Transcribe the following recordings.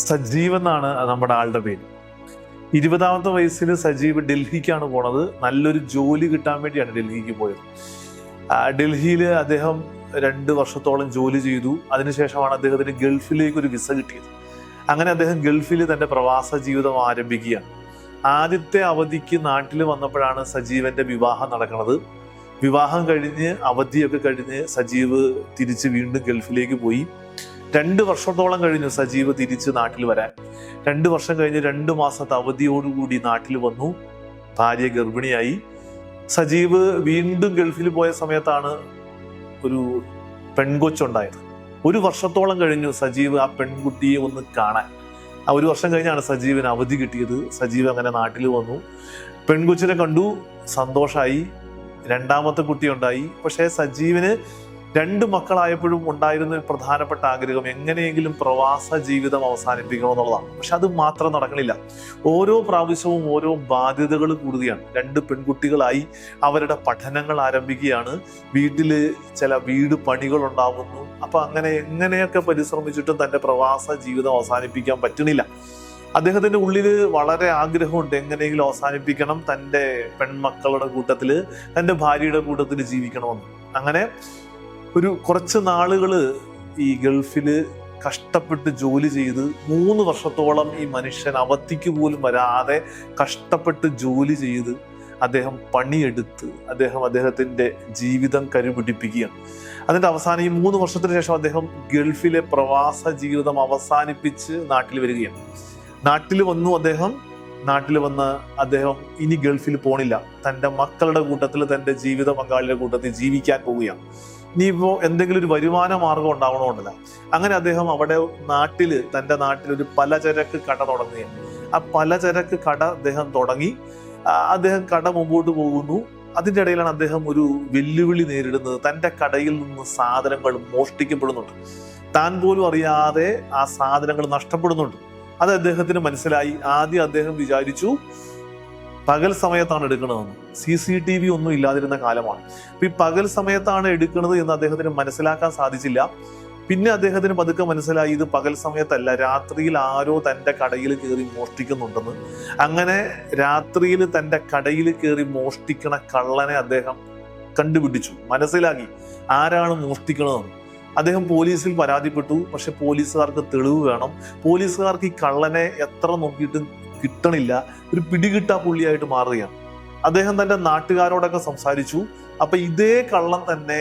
സജീവ് എന്നാണ് നമ്മുടെ ആളുടെ പേര്. 20ാമത്തെ വയസ്സിൽ സജീവ് ഡൽഹിക്കാണ് പോണത്. നല്ലൊരു ജോലി കിട്ടാൻ വേണ്ടിയാണ് ഡൽഹിക്ക് പോയത്. ഡൽഹിയിൽ അദ്ദേഹം 2 വർഷത്തോളം ജോലി ചെയ്തു. അതിനുശേഷമാണ് അദ്ദേഹത്തിന് ഗൾഫിലേക്ക് ഒരു വിസ കിട്ടിയത്. അങ്ങനെ അദ്ദേഹം ഗൾഫിൽ തൻ്റെ പ്രവാസ ജീവിതം ആരംഭിക്കുകയാണ്. ആദ്യത്തെ അവധിക്ക് നാട്ടിൽ വന്നപ്പോഴാണ് സജീവന്റെ വിവാഹം നടക്കുന്നത്. വിവാഹം കഴിഞ്ഞ് അവധിയൊക്കെ കഴിഞ്ഞ് സജീവ് തിരിച്ച് വീണ്ടും ഗൾഫിലേക്ക് പോയി. 2 വർഷത്തോളം കഴിഞ്ഞു സജീവ് തിരിച്ച് നാട്ടിൽ വരാൻ. 2 വർഷം കഴിഞ്ഞ് 2 മാസത്തെ അവധിയോടുകൂടി നാട്ടിൽ വന്നു. ഭാര്യ ഗർഭിണിയായി. സജീവ് വീണ്ടും ഗൾഫിൽ പോയ സമയത്താണ് ഒരു പെൺകൊച്ചുണ്ടായത്. 1 വർഷത്തോളം കഴിഞ്ഞു സജീവ് ആ പെൺകുട്ടിയെ ഒന്ന് കാണാൻ. ആ 1 വർഷം കഴിഞ്ഞാണ് സജീവിന് അവധി കിട്ടിയത്. സജീവ് അങ്ങനെ നാട്ടിൽ വന്നു. പെൺകൊച്ചിനെ കണ്ടു, സന്തോഷമായി. 2ാമത്തെ കുട്ടി ഉണ്ടായി. പക്ഷേ സജീവിന് 2 മക്കളായപ്പോഴും ഉണ്ടായിരുന്ന ഒരു പ്രധാനപ്പെട്ട ആഗ്രഹം എങ്ങനെയെങ്കിലും പ്രവാസ ജീവിതം അവസാനിപ്പിക്കണം എന്നുള്ളതാണ്. പക്ഷെ അത് മാത്രം നടക്കണില്ല. ഓരോ പ്രാവശ്യവും ഓരോ ബാധ്യതകൾ കൂടുകയാണ്. 2 പെൺകുട്ടികളായി അവരുടെ പഠനങ്ങൾ ആരംഭിക്കുകയാണ്. വീട്ടില് ചില വീട് പണികൾ ഉണ്ടാകുന്നു. അപ്പൊ അങ്ങനെ എങ്ങനെയൊക്കെ പരിശ്രമിച്ചിട്ടും തൻ്റെ പ്രവാസ ജീവിതം അവസാനിപ്പിക്കാൻ പറ്റുന്നില്ല. അദ്ദേഹത്തിന്റെ ഉള്ളിൽ വളരെ ആഗ്രഹമുണ്ട് എങ്ങനെയെങ്കിലും അവസാനിപ്പിക്കണം, തൻ്റെ പെൺമക്കളുടെ കൂട്ടത്തില് തൻ്റെ ഭാര്യയുടെ കൂട്ടത്തിൽ ജീവിക്കണമെന്ന്. അങ്ങനെ കുറച്ച് നാളുകള് ഈ ഗൾഫില് കഷ്ടപ്പെട്ട് ജോലി ചെയ്ത് 3 വർഷത്തോളം ഈ മനുഷ്യൻ അവധിക്ക് പോലും വരാതെ കഷ്ടപ്പെട്ട് ജോലി ചെയ്ത് അദ്ദേഹം പണിയെടുത്ത് അദ്ദേഹത്തിന്റെ ജീവിതം കരുപിടിപ്പിക്കുകയാണ്. അതിന്റെ അവസാനം ഈ 3 വർഷത്തിന് ശേഷം അദ്ദേഹം ഗൾഫിലെ പ്രവാസ ജീവിതം അവസാനിപ്പിച്ച് നാട്ടിൽ വരികയാണ്. നാട്ടിൽ വന്ന് അദ്ദേഹം ഇനി ഗൾഫിൽ പോണില്ല. തൻ്റെ മക്കളുടെ കൂട്ടത്തിൽ, തൻ്റെ ജീവിത പങ്കാളിയുടെ കൂട്ടത്തിൽ ജീവിക്കാൻ പോവുകയാണ്. ഇനിയിപ്പോൾ എന്തെങ്കിലും ഒരു വരുമാന മാർഗം ഉണ്ടാവണമെന്നില്ല. അങ്ങനെ അദ്ദേഹം അവിടെ തൻ്റെ നാട്ടിൽ ഒരു പലചരക്ക് കട തുടങ്ങുകയാണ്. ആ പലചരക്ക് കട അദ്ദേഹം തുടങ്ങി. അദ്ദേഹം കട മുമ്പോട്ട് പോകുന്നു. അതിൻ്റെ ഇടയിലാണ് അദ്ദേഹം ഒരു വെല്ലുവിളി നേരിടുന്നത്. തൻ്റെ കടയിൽ നിന്ന് സാധനങ്ങൾ മോഷ്ടിക്കപ്പെടുന്നുണ്ട്. താൻ പോലും അറിയാതെ ആ സാധനങ്ങൾ നഷ്ടപ്പെടുന്നുണ്ട്. അത് അദ്ദേഹത്തിന് മനസ്സിലായി. ആദ്യം അദ്ദേഹം വിചാരിച്ചു പകൽ സമയത്താണ് എടുക്കണതെന്ന്. CCTV ഒന്നും ഇല്ലാതിരുന്ന കാലമാണ്. അപ്പൊ ഈ പകൽ സമയത്താണ് എടുക്കുന്നത് എന്ന് അദ്ദേഹത്തിന് മനസ്സിലാക്കാൻ സാധിച്ചില്ല. പിന്നെ അദ്ദേഹത്തിന് പതുക്കെ മനസ്സിലായി ഇത് പകൽ സമയത്തല്ല, രാത്രിയിൽ ആരോ തൻ്റെ കടയിൽ കയറി മോഷ്ടിക്കുന്നുണ്ടെന്ന്. അങ്ങനെ രാത്രിയിൽ തൻ്റെ കടയിൽ കയറി മോഷ്ടിക്കണ കള്ളനെ അദ്ദേഹം കണ്ടുപിടിച്ചു, മനസ്സിലാക്കി ആരാണ് മോഷ്ടിക്കണതെന്ന്. അദ്ദേഹം പോലീസിൽ പരാതിപ്പെട്ടു. പക്ഷെ പോലീസുകാർക്ക് തെളിവ് വേണം. പോലീസുകാർക്ക് ഈ കള്ളനെ എത്ര നോക്കിയിട്ടും കിട്ടണില്ല. ഒരു പിടികിട്ടാ പുള്ളിയായിട്ട് മാറുകയാണ്. അദ്ദേഹം തൻ്റെ നാട്ടുകാരോടൊക്കെ സംസാരിച്ചു. അപ്പൊ ഇതേ കള്ളൻ തന്നെ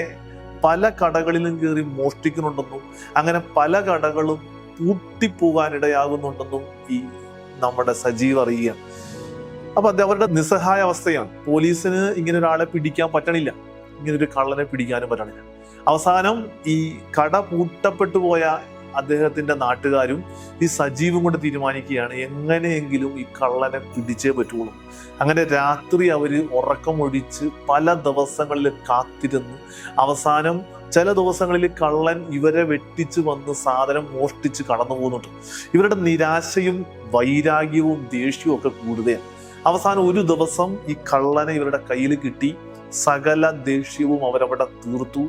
പല കടകളിലും കയറി മോഷ്ടിക്കുന്നുണ്ടെന്നും അങ്ങനെ പല കടകളും പൂട്ടിപ്പോകാനിടയാകുന്നുണ്ടെന്നും ഈ നമ്മുടെ സജീവ് അറിയുകയാണ്. അപ്പൊ അവരുടെ നിസ്സഹായ അവസ്ഥയാണ്. പോലീസിന് ഇങ്ങനെ ഒരാളെ പിടിക്കാൻ പറ്റണില്ല, ഇങ്ങനൊരു കള്ളനെ പിടിക്കാനും പറ്റണില്ല. അവസാനം ഈ കട പൂട്ടപ്പെട്ടു പോയ അദ്ദേഹത്തിന്റെ നാട്ടുകാരും ഈ സജീവും കൊണ്ട് തീരുമാനിക്കുകയാണ് എങ്ങനെയെങ്കിലും ഈ കള്ളനെ പിടിച്ചേ പറ്റുള്ളൂ. അങ്ങനെ രാത്രി അവര് ഉറക്കമൊഴിച്ച് പല ദിവസങ്ങളിൽ കാത്തിരുന്ന് അവസാനം ചില ദിവസങ്ങളിൽ കള്ളൻ ഇവരെ വെട്ടിച്ച് വന്ന് സാധനം മോഷ്ടിച്ച് കടന്നു പോകുന്നുണ്ട്. ഇവരുടെ നിരാശയും വൈരാഗ്യവും ദേഷ്യവും ഒക്കെ കൂടുതലാണ്. അവസാനം ഒരു ദിവസം ഈ കള്ളനെ ഇവരുടെ കയ്യിൽ കിട്ടി. സകല ദേഷ്യവും അവരവിടെ തീർത്തു.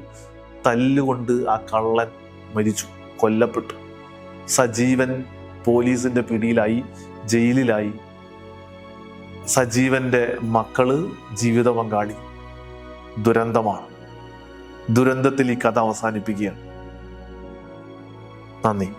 തല്ലുകൊണ്ട് ആ കള്ളൻ മരിച്ചു, കൊല്ലപ്പെട്ടു. സജീവൻ പോലീസിന്റെ പിടിയിലായി, ജയിലിലായി. സജീവന്റെ മക്കള് ജീവിത പങ്കാളി. ദുരന്തമാണ്. ദുരന്തത്തിൽ ഈ കഥ അവസാനിപ്പിക്കുകയാണ്. നന്ദി.